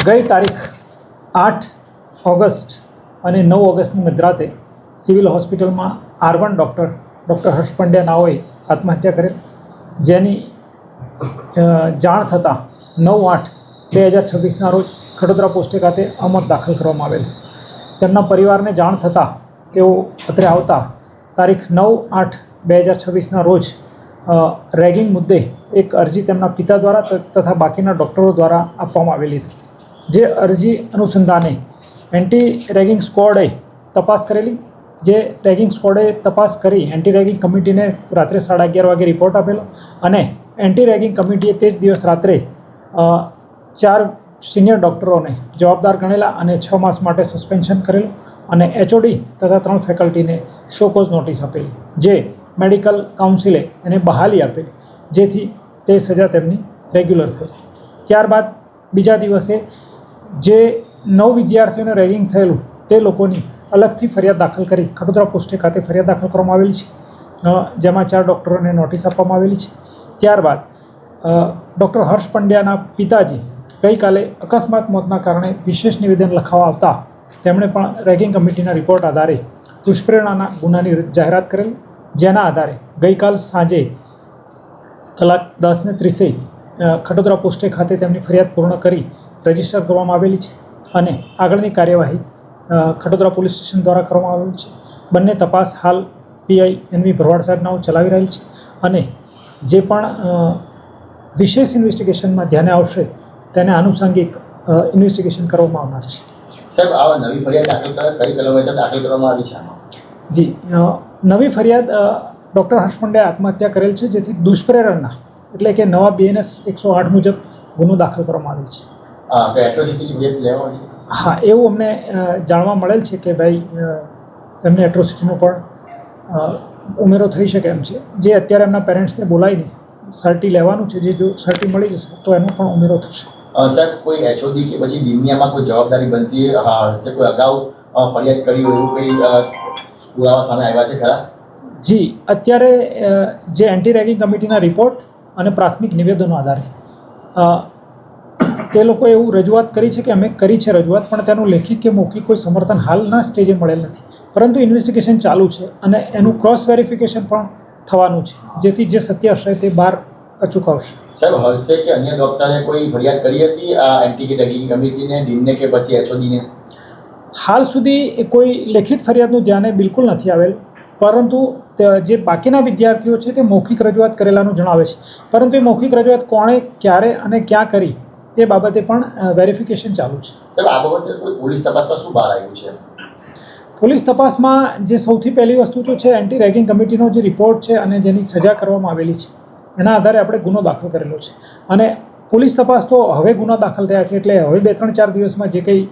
ગઈ તારીખ 8 ઓગસ્ટ અને 9 ઓગસ્ટની મધરાતે સિવિલ હોસ્પિટલમાં R1 ડૉક્ટર હર્ષ પંડ્યા નાઓએ આત્મહત્યા કરેલ, જેની જાણ થતાં 9/8/2026ના રોજ ખડોદરા પોસ્ટે ખાતે અમોત દાખલ કરવામાં આવેલ. તેમના પરિવારને જાણ થતાં તેઓ અત્રે આવતા તારીખ 9/8/2026ના રોજ રેગિંગ મુદ્દે એક અરજી તેમના પિતા દ્વારા તથા બાકીના ડૉક્ટરો દ્વારા આપવામાં આવેલી હતી. જે અરજી અનુસંધાને એન્ટી રેગિંગ સ્ક્વોડે તપાસ કરેલી. જે રેગિંગ સ્ક્વોડે તપાસ કરી એન્ટી રેગિંગ કમિટીને રાત્રે 11:30 વાગે રિપોર્ટ આપેલો અને એન્ટી રેગિંગ કમિટીએ તે જ દિવસ રાત્રે 4 સિનિયર ડૉક્ટરોને જવાબદાર ગણેલા અને 6 માસ માટે સસ્પેન્શન કરેલું અને HOD તથા 3 ફેકલ્ટીને શોકોઝ નોટિસ આપેલી, જે મેડિકલ કાઉન્સિલે એને બહાલી આપેલી, જેથી તે સજા તેમની રેગ્યુલર થઈ. ત્યારબાદ બીજા દિવસે જે 9 વિદ્યાર્થીઓને રેગિંગ થયેલું તે લોકોની અલગથી ફરિયાદ દાખલ કરી ખડોદરા પોસ્ટે ખાતે ફરિયાદ દાખલ કરવામાં આવેલી છે, જેમાં 4 ડૉક્ટરોને નોટિસ આપવામાં આવેલી છે. ત્યારબાદ ડૉક્ટર હર્ષ પંડ્યાના પિતાજી ગઈકાલે અકસ્માત મોતના કારણે વિશેષ નિવેદન લખાવવા આવતા તેમણે પણ રેગિંગ કમિટીના રિપોર્ટ આધારે દુષ્પ્રેરણાના ગુનાની જાહેરાત કરેલ, જેના આધારે ગઈકાલ સાંજે 10:30 ખડોદરા પોસ્ટે ખાતે તેમની ફરિયાદ પૂર્ણ કરી રજીસ્ટર કરવામાં આવેલી છે અને આગળની કાર્યવાહી ખડોદરા પોલીસ સ્ટેશન દ્વારા કરવામાં આવેલી છે. બંને તપાસ હાલ PI NV ભરવાડ સાહેબનાઓ ચલાવી રહેલ છે અને જે પણ વિશેષ ઇન્વેસ્ટિગેશનમાં ધ્યાને આવશે તેને આનુષંગિક ઇન્વેસ્ટિગેશન કરવામાં આવનાર છે. સાહેબ, આ નવી ફરિયાદ કઈ કિલોમીટર દાખલ કરવામાં આવી છે? જી, નવી ફરિયાદ ડૉક્ટર હર્ષ પંડ્યાએ આત્મહત્યા કરેલ છે, જેથી દુષ્પ્રેરણના એટલે કે નવા BNS 108 મુજબ ગુનો દાખલ કરવામાં આવેલ છે. હા, એવું અમને જાણવા મળેલ છે કે ભાઈ એમને એટ્રોસિટીનો પણ ઉમેરો થઈ શકે એમ છે, જે અત્યારે એમના પેરેન્ટ્સને બોલાવીને સર્ટી લેવાનું છે. જે જો સર્ટી મળી જશે તો એનો પણ ઉમેરો થશે. સાહેબ, કોઈ HOD કે પછી દિનિયામાં કોઈ જવાબદારી બનતી હશે? કોઈ અગાઉ ફરિયાદ કરી હોય એવું કંઈ પુરાવા સામે આવ્યા છે ખરા? જી, અત્યારે જે એન્ટી રેગિંગ કમિટીના રિપોર્ટ અને પ્રાથમિક નિવેદનો આધારે તે લોકોએ એવું રજૂઆત કરી છે કે અમે કરી છે રજૂઆત, પણ તેનું લેખિત કે મૌખિક કોઈ સમર્થન હાલના સ્ટેજે મળેલ નથી. પરંતુ ઇન્વેસ્ટિગેશન ચાલુ છે અને એનું ક્રોસ વેરિફિકેશન પણ થવાનું છે, જેથી જે સત્ય હશે તે બહાર અચૂક આવશે. સાહેબ, હર્ષે કે અન્ય ડૉક્ટરે કોઈ ફરિયાદ કરી હતી આ એન્ટી રેગિંગ કમિટીને, ડીનને કે પછી HODને? હાલ સુધી કોઈ લેખિત ફરિયાદનું ધ્યાને બિલકુલ નથી આવેલ, પરંતુ જે બાકીના વિદ્યાર્થીઓ છે તે મૌખિક રજૂઆત કરેલાનું જણાવે છે. પરંતુ એ મૌખિક રજૂઆત કોણે, ક્યારે અને ક્યાં કરી તે બાબતે પણ વેરિફિકેશન ચાલુ છે. સાહેબ, આ બાબતે કોઈ પોલીસ તપાસમાં શું બહાર આવ્યું છે? પોલીસ તપાસમાં જે સૌથી પહેલી વસ્તુ તો છે એન્ટી રેગિંગ કમિટીનો જે રિપોર્ટ છે અને જેની સજા કરવામાં આવેલી છે એના આધારે આપણે ગુનો દાખલ કરેલો છે અને પોલીસ તપાસ તો હવે ગુના દાખલ થયા છે, એટલે હવે 2-3-4 દિવસમાં જે કંઈ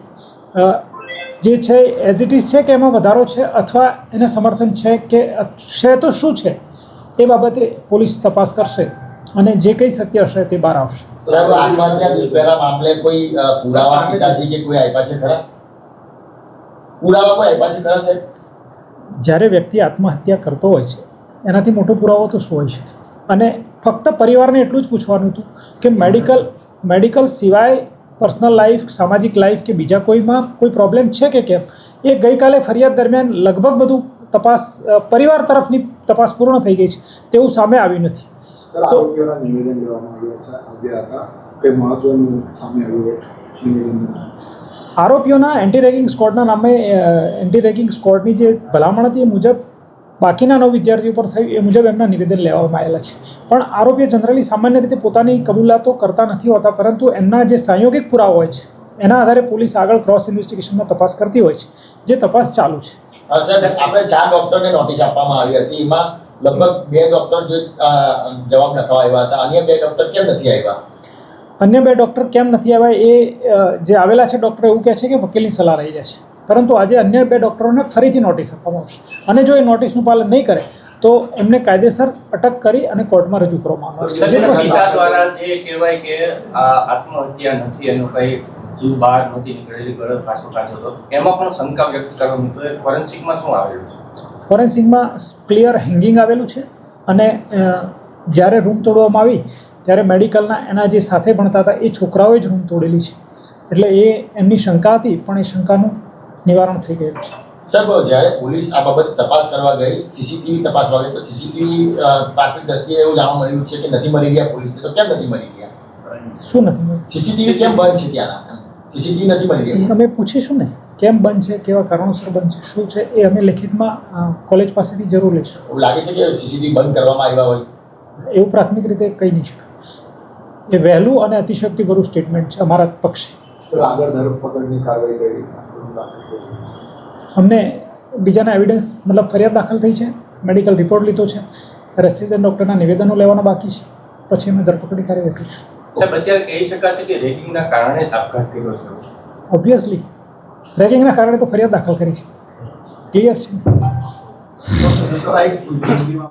જે છે એઝ ઇટ ઇઝ છે કે એમાં વધારો છે અથવા એને સમર્થન છે કે છે તો શું છે એ બાબતે પોલીસ તપાસ કરશે અને જે કંઈ સત્ય હશે તે બહાર આવશે. સાહેબ, આત્મહત્યા દુષ્પ્રેરણા મામલે કોઈ પુરાવા પિતાજી કે કોઈ આપ્યા છે ખરા? પુરાવા કોઈ આપ્યા છે ખરા સાહેબ? જ્યારે વ્યક્તિ આત્મહત્યા કરતો હોય છે એનાથી મોટો પુરાવો તો શું હોઈ શકે? અને ફક્ત પરિવારને એટલું જ પૂછવાનું હતું કે મેડિકલ સિવાય પર્સનલ લાઈફ, સામાજિક લાઈફ કે બીજા કોઈમાં કોઈ પ્રોબ્લેમ છે કે કેમ? એ ગઈકાલે ફરિયાદ દરમિયાન લગભગ બધું તપાસ પરિવાર તરફની તપાસ પૂર્ણ થઈ ગઈ છે, તેવું સામે આવ્યું નથી. તો નિવેદન લેવામાં આવ્યા હતા, કંઈ મહત્વનું સામે આવ્યું નિવેદન? આરોપીઓના એન્ટી રેગિંગ સ્ક્વોડના નામે એન્ટી રેગિંગ સ્ક્વોડની જે ભલામણ હતી એ મુજબ બાકીના 9 વિદ્યાર્થીઓ પર થયું એ મુજબ એમના નિવેદન લેવામાં આવેલા છે. પણ આરોપીઓ જનરલી સામાન્ય રીતે પોતાની કબૂલાતો કરતા નથી હોતા, પરંતુ એમના જે સંયોગિક પુરાવા હોય છે એના આધારે પોલીસ આગળ ક્રોસ ઇન્વેસ્ટિગેશનમાં તપાસ કરતી હોય છે, જે તપાસ ચાલુ છે. સાહેબ, આપણે 4 ડૉક્ટરને નોટિસ આપવામાં આવી હતી, એમાં લગભગ 2 ડૉક્ટર જે જવાબ લખવા આવ્યા હતા, અન્ય 2 ડૉક્ટર કેમ નથી આવ્યા? અન્ય 2 ડૉક્ટર કેમ નથી આવ્યા એ જે આવેલા છે ડૉક્ટર એવું કહે છે કે વકીલની સલાહ રહી જાય છે, પરંતુ આજે અન્ય 2 ડૉક્ટરોને ફરીથી નોટિસ આપવામાં આવશે અને જો એ નોટિસનું પાલન નહીં કરે તો એમને કાયદેસર અટક કરી અને કોર્ટમાં રજૂ કરવામાં આવશે. જે કહેવાય કે આત્મહત્યા નથી, એનું કંઈ જીવ બહાર નથી નીકળેલી, ગળો પાછો કાઢ્યો હતો, એમાં પણ શંકા વ્યક્ત કરવાની તો ફોરેન્સિકમાં શું આવેલું છે? ફોરેન્સિકમાં ક્લિયર હેંગિંગ આવેલું છે અને જ્યારે રૂમ તોડવામાં આવી ત્યારે મેડિકલના એના જે સાથે ભણતા હતા એ છોકરાઓએ જ રૂમ તોડેલી છે એટલે એ એમની શંકા હતી, પણ એ શંકાનું નિવારણ થઈ ગયું છે. સાહેબ, જ્યારે પોલીસ આ બાબતે તપાસ કરવા ગઈ, સીસીટીવી તપાસવા ગઈ, તો સીસીટીવી પ્રાથમિક દ્રષ્ટિએ એવું જાણવા મળ્યું છે કે નથી મળી ગયા પોલીસને. તો કેમ નથી મળી ગયા? શું નથી મળ્યું? સીસીટીવી કેમ બંધ છે ત્યાંના? સીસીટીવી નથી મળી એ ગયા. અમે પૂછીશું ને, કેમ બંધ છે, કેવા કારણોસર બંધ છે, શું છે, એ અમે લેખિતમાં કોલેજ પાસેથી જરૂર લઈશું. એવું લાગે છે કે સીસીટીવી બંધ કરવામાં આવ્યા હોય. એવું પ્રાથમિક રીતે કહી નહીં શકાય. એ વહેલું અને અતિશયોક્તિભર્યું સ્ટેટમેન્ટ છે અમારા પક્ષે. સર, આગળ ધરપકડની કાર્યવાહી કરી દાખલ કરી. અમને બીજાના એવિડન્સ મતલબ ફરિયાદ દાખલ થઈ છે, મેડિકલ રિપોર્ટ લીધો છે, રેસિડેન્ટ ડૉક્ટરના નિવેદનો લેવાના બાકી છે, પછી અમે ધરપકડની કાર્યવાહી કરીશું. સાહેબ, અત્યારે કહી શકાય છે કે રેગિંગના કારણે જ આપઘાત કર્યો છે. ઓબ્વિયસલી રેગિંગના કારણે તો ફરિયાદ દાખલ કરી છે, ક્લિયર છે. સર, આ એક હિન્દીમાં